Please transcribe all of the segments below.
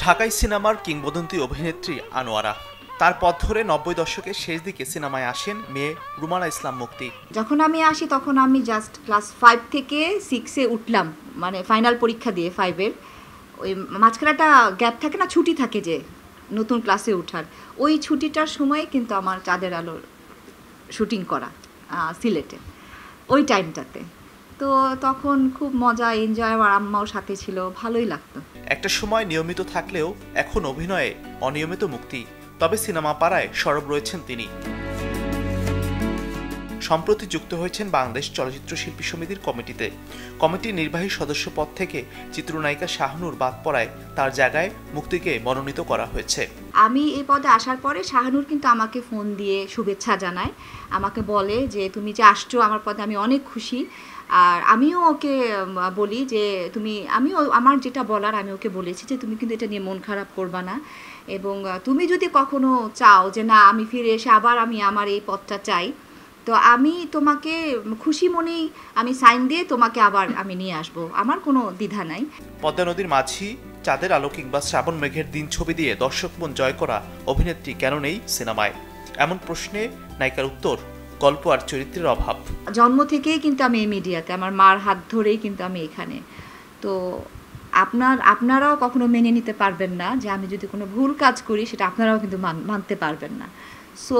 ঢাকাই সিনেমার কিংবদন্তি অভিনেত্রী আনোয়ারা। তার পথ ধরে ৯০ দশকের শেষ দিকে সিনেমায় আসেন মেয়ে রুমানা ইসলাম মুক্তি। যখন আমি আসি তখন আমি জাস্ট ক্লাস 5 থেকে 6-এ উঠলাম, মানে ফাইনাল পরীক্ষা দিয়ে 5-এর। ওই মাঝখানেটা গ্যাপ থাকে না, ছুটি থাকে যে নতুন ক্লাসে ওঠার, ওই ছুটিটার সময় কিন্তু আমার চাঁদের আলোর শুটিং করা সিলেটে ওই টাইমটাতে। তো তখন খুব মজা, এনজয়, আমার আম্মাও সাথে ছিল, ভালোই লাগতো। একটা সময় নিয়মিত থাকলেও এখন অভিনয়ে অনিয়মিত মুক্তি, তবে সিনেমা পাড়ায় সরব রয়েছেন তিনি। সম্প্রতি যুক্ত হয়েছেন বাংলাদেশ চলচ্চিত্র শিল্পী সমিতির কমিটিতে। কমিটির নির্বাহী সদস্য পদ থেকে চিত্রনায়িকা শাহনূর বাদ পড়ায় তার জায়গায় মুক্তিকে মনোনীত করা হয়েছে। আমি এই পদে আসার পরে শাহনূর কিন্তু আমাকে ফোন দিয়ে শুভেচ্ছা জানায়, আমাকে বলে যে তুমি যে আসছো আমার পদে আমি অনেক খুশি। আর আমিও ওকে বলি যে আমিও আমার যেটা বলার আমি ওকে বলেছি যে তুমি কিন্তু এটা নিয়ে মন খারাপ করবা না, এবং তুমি যদি কখনো চাও যে না আমি ফিরে এসে আবার আমি আমার এই পদটা চাই, তো আমি তোমাকে খুশি মনেই আমি সাইন দিয়ে তোমাকে আবার আমি নিয়ে আসবো, আমার কোনো দ্বিধা নাই। পদ্মা নদীর মাঝি, চাঁদের আলো কিংবা শ্রাবণ মেঘের দিন ছবি দিয়ে দর্শক মন জয় করা অভিনেত্রী কেন নেই সিনেমায়? এমন প্রশ্নে নায়িকার উত্তর, গল্প আর চরিত্রের অভাব। জন্ম থেকেই কিন্তু আমি এই মিডিয়াতে, আমার মার হাত ধরেই কিন্তু আমি এখানে। তো আপনারাও কখনো মেনে নিতে পারবেন না যে আমি যদি কোনো ভুল কাজ করি সেটা আপনারাও কিন্তু মানতে পারবেন না। সো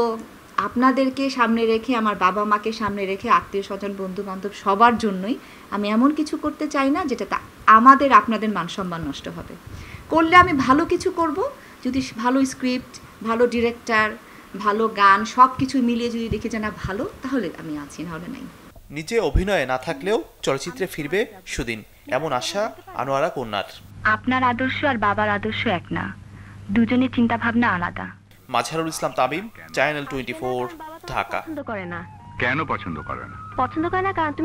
আপনাদেরকে সামনে রেখে, আমার বাবা মাকে সামনে রেখে, আত্মীয় স্বজন বন্ধু বান্ধব সবার জন্যই আমি এমন কিছু করতে চাই না যেটা আপনাদের মান সম্মান নষ্ট হবে। করলে আমি ভালো কিছু করব, যদি ভালো স্ক্রিপ্ট, ভালো ডিরেক্টর, ভালো গান সব কিছু মিলিয়ে যদি দেখি যে না ভালো, তাহলে আমি আছি, নাহলে নাই। নিজে অভিনয়ে না থাকলেও চলচ্চিত্রে ফিরবে সুদিন, এমন আশা আনোয়ারা কন্যার। আপনার আদর্শ আর বাবার আদর্শ এক না, দুজনের চিন্তা ভাবনা আলাদা। মাঝহারুল ইসলাম তামিম, চ্যানেল 24, ঢাকা। পছন্দ করে না। কেন পছন্দ করে না? পছন্দ করে না কারণ তুমি